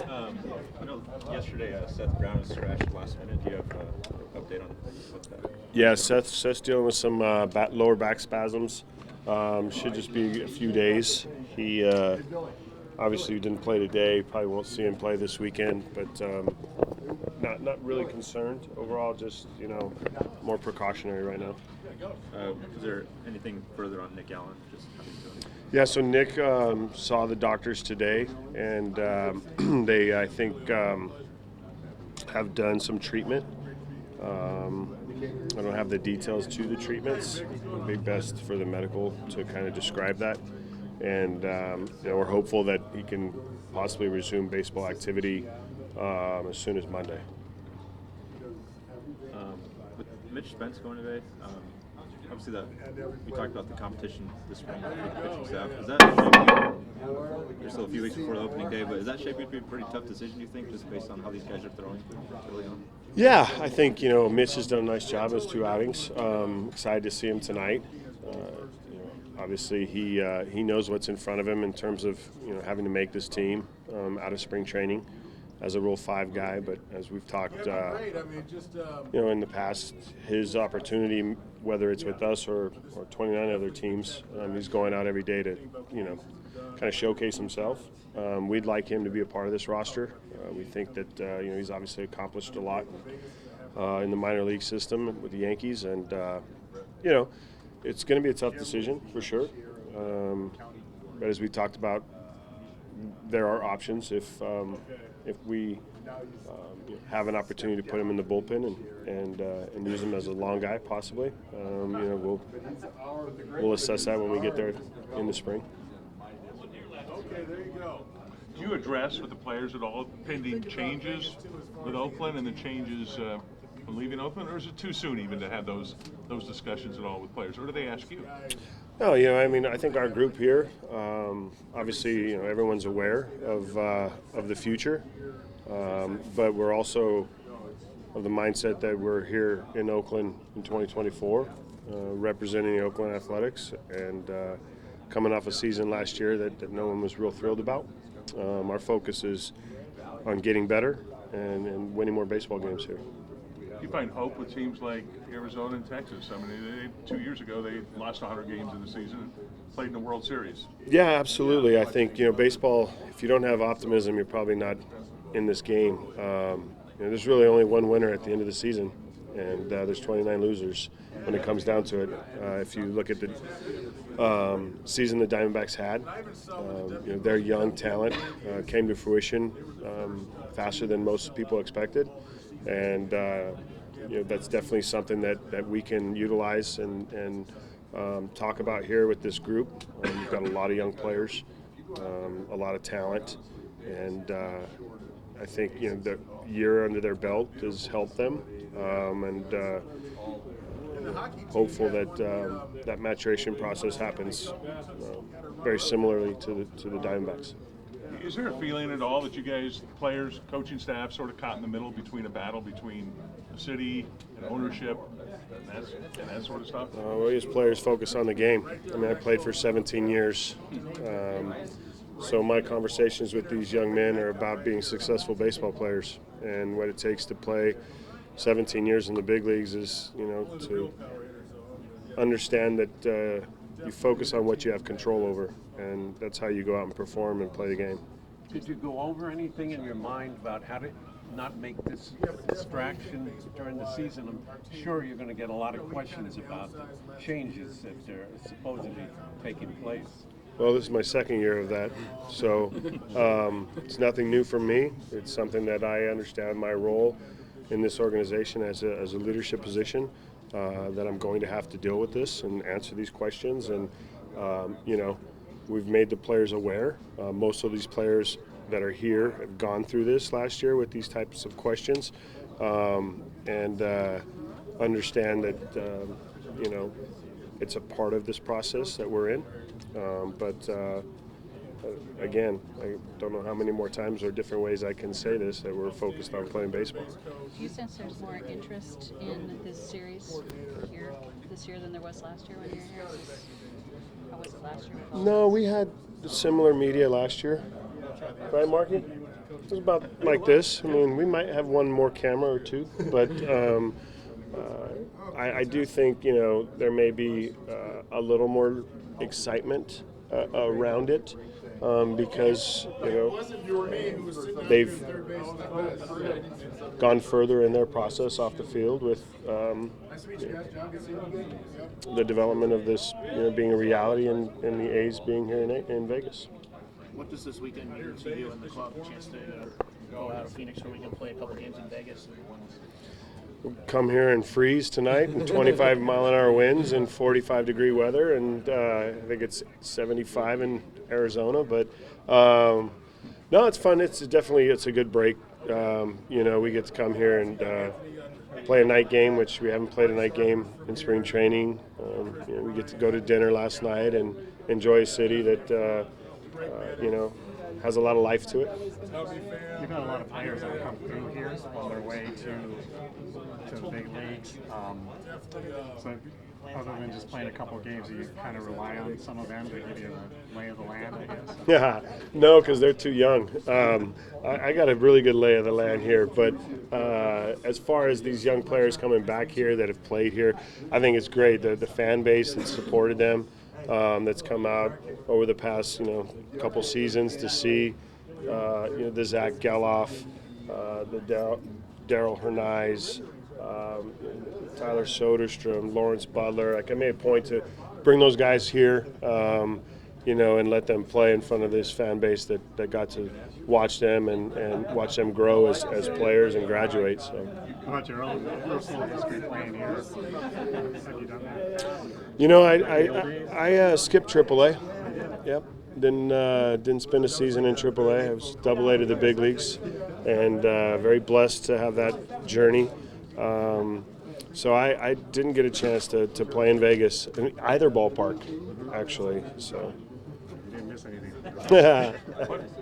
I know yesterday Seth Brown was scratched last minute. Do you have an update on what's that? Yeah, Seth's dealing with some lower back spasms. Should just be a few days. He obviously didn't play today. Probably won't see him play this weekend, but not really concerned overall. Just more precautionary right now. Is there anything further on Nick Allen? Just how he's doing? Yeah, so Nick saw the doctors today, and they, I think, have done some treatment. I don't have the details to the treatments. It would be best for the medical to kind of describe that. And we're hopeful that he can possibly resume baseball activity as soon as Monday. With Mitch Spence going today, obviously we talked about the competition this spring for the pitching staff. Is that shaping? There's still a few weeks before the opening day, but is that shaping to be a pretty tough decision? Do you think, just based on how these guys are throwing early on? Yeah, I think Mitch has done a nice job in his 2 outings. Excited to see him tonight. Obviously, he knows what's in front of him in terms of having to make this team out of spring training as a Rule 5 guy. But as we've talked, in the past, his opportunity, whether it's with us or 29 other teams, he's going out every day to kind of showcase himself. We'd like him to be a part of this roster. We think that he's obviously accomplished a lot in the minor league system with the Yankees, and it's going to be a tough decision for sure. But as we talked about, there are options if we have an opportunity to put him in the bullpen and use him as a long guy, possibly. We'll assess that when we get there in the spring. Okay, there you go. Do you address with the players at all pending changes with Oakland and the changes from leaving Oakland, or is it too soon even to have those discussions at all with players, or do they ask you? No, I think our group here, obviously, everyone's aware of the future, but we're also of the mindset that we're here in Oakland in 2024, representing the Oakland Athletics, and coming off a season last year that no one was real thrilled about. Our focus is on getting better and winning more baseball games here. Do you find hope with teams like Arizona and Texas? I mean, 2 years ago they lost 100 games in the season and played in the World Series. Yeah, absolutely. I think baseball. If you don't have optimism, you're probably not in this game. There's really only one winner at the end of the season, and there's 29 losers when it comes down to it. If you look at the season the Diamondbacks had, their young talent came to fruition faster than most people expected, and that's definitely something that we can utilize and talk about here with this group. We've got a lot of young players, a lot of talent, and I think the year under their belt has helped them, and hopeful that that maturation process happens very similarly to the Diamondbacks. Is there a feeling at all that you guys, players, coaching staff, sort of caught in the middle between a battle between the city and ownership and that sort of stuff? We as players focus on the game. I played for 17 years. So my conversations with these young men are about being successful baseball players, and what it takes to play 17 years in the big leagues is, to understand that you focus on what you have control over, and that's how you go out and perform and play the game. Did you go over anything in your mind about how to not make this a distraction during the season? I'm sure you're going to get a lot of questions about the changes that are supposedly taking place. Well, this is my second year of that, so it's nothing new for me. It's something that I understand my role in this organization as a leadership position, that I'm going to have to deal with this and answer these questions. And, we've made the players aware. Most of these players that are here have gone through this last year with these types of questions, and understand that, it's a part of this process that we're in. Again, I don't know how many more times or different ways I can say this, that we're focused on playing baseball. Do you sense there's more interest in this series here this year than there was last year when you were here? How was it last year? No, we had similar media last year. Right, Marky? It was about like this. I mean, we might have one more camera or two, but I do think, there may be a little more excitement around it because, they've gone further in their process off the field with the development of this, being a reality and the A's being here in Vegas. What does this weekend mean to you and the club? A chance to go out of Phoenix so we can play a couple games in Vegas? Come here and freeze tonight and 25 mile an hour winds and 45-degree weather, and I think it's 75 in Arizona. But no, it's fun. It's a good break. We get to come here and play a night game, which we haven't played a night game in spring training. We get to go to dinner last night and enjoy a city that has a lot of life to it. You've got a lot of players that have come through here on their way to the big leagues. So other than just playing a couple of games, you kind of rely on some of them to give you the lay of the land, I guess? Yeah, no, because they're too young. I got a really good lay of the land here, but as far as these young players coming back here that have played here, I think it's great. The fan base that supported them, that's come out over the past couple seasons to see the Zach Geloff, the Daryl Hernaiz, Tyler Soderstrom, Lawrence Butler. I made a point to bring those guys here, and let them play in front of this fan base that got to watch them and watch them grow as players and graduate. So. How about your own personal history playing here? Have you done that? I skipped AAA. Yep. Didn't spend a season in AAA. I was AA to the big leagues, and very blessed to have that journey. So I didn't get a chance to play in Vegas, in either ballpark, actually. So. You didn't miss anything.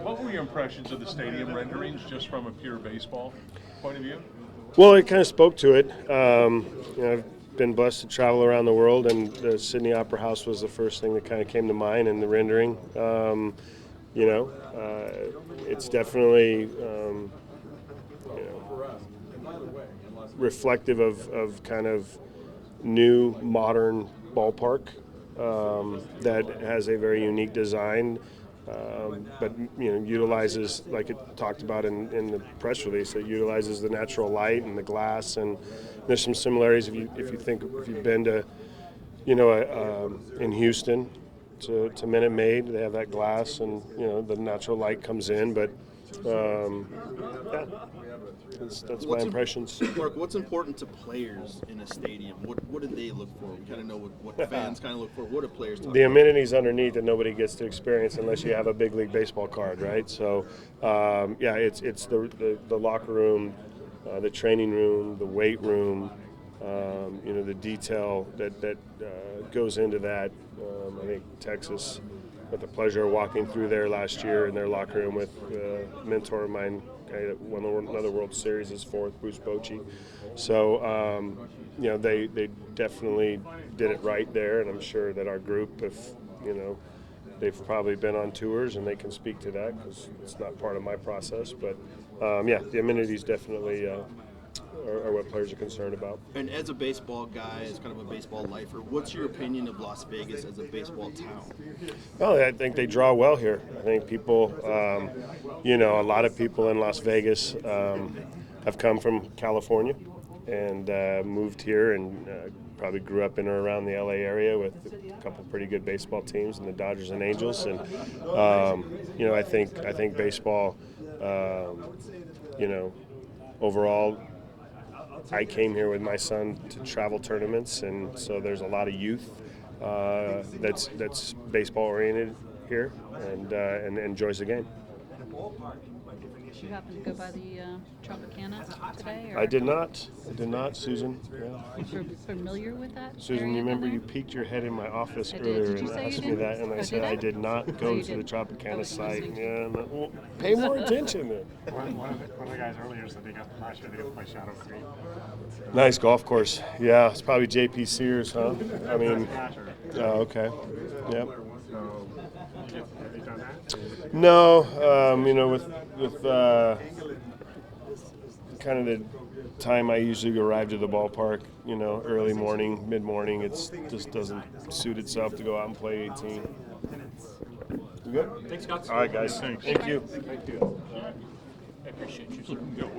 What were your impressions of the stadium renderings, just from a pure baseball point of view? Well, it kind of spoke to it. I've been blessed to travel around the world, and the Sydney Opera House was the first thing that kind of came to mind in the rendering. It's definitely reflective of kind of new, modern ballpark that has a very unique design, but utilizes, like it talked about in the press release, it utilizes the natural light and the glass, and there's some similarities if you've been to in Houston to Minute Maid, they have that glass and the natural light comes in, but that's my impressions. Mark, what's important to players in a stadium? What do they look for? We kind of know what fans kind of look for. What do players talk The about? amenities underneath that nobody gets to experience unless you have a big league baseball card, right? So, it's the locker room, the training room, the weight room, the detail that goes into that. I think Texas, had the pleasure of walking through there last year in their locker room with a mentor of mine, guy that won another World Series, his fourth, Bruce Bochy. So, they definitely did it right there, and I'm sure that our group, if they've probably been on tours and they can speak to that because it's not part of my process. But the amenities definitely are what players are concerned about. And as a baseball guy, as kind of a baseball lifer, what's your opinion of Las Vegas as a baseball town? Well, I think they draw well here. I think people, a lot of people in Las Vegas have come from California and moved here and probably grew up in or around the LA area with a couple pretty good baseball teams, and the Dodgers and Angels. And I think baseball, overall, I came here with my son to travel tournaments, and so there's a lot of youth that's baseball oriented here and enjoys the game. Did you happen to go by the Tropicana today? Or I did not, Susan. Yeah. You're familiar with that? Susan, area you remember down you there? peaked your head in my office I did. earlier Did you and say you asked me did? that, and I Oh, said did I? I did not go you to the didn't. Tropicana Oh, site. you Yeah, well, pay more attention then. One of the guys earlier said last year they got to play Shadow Creek. Nice golf course. Yeah, it's probably J.P. Sears, huh? I mean, oh, okay. Yep. So, have you done that? No, with with kind of the time I usually arrive to the ballpark, early morning, mid-morning, it just doesn't suit itself to go out and play 18. You good? Thanks, Scott. All right, guys. Thanks. Thank you. I appreciate you. Go.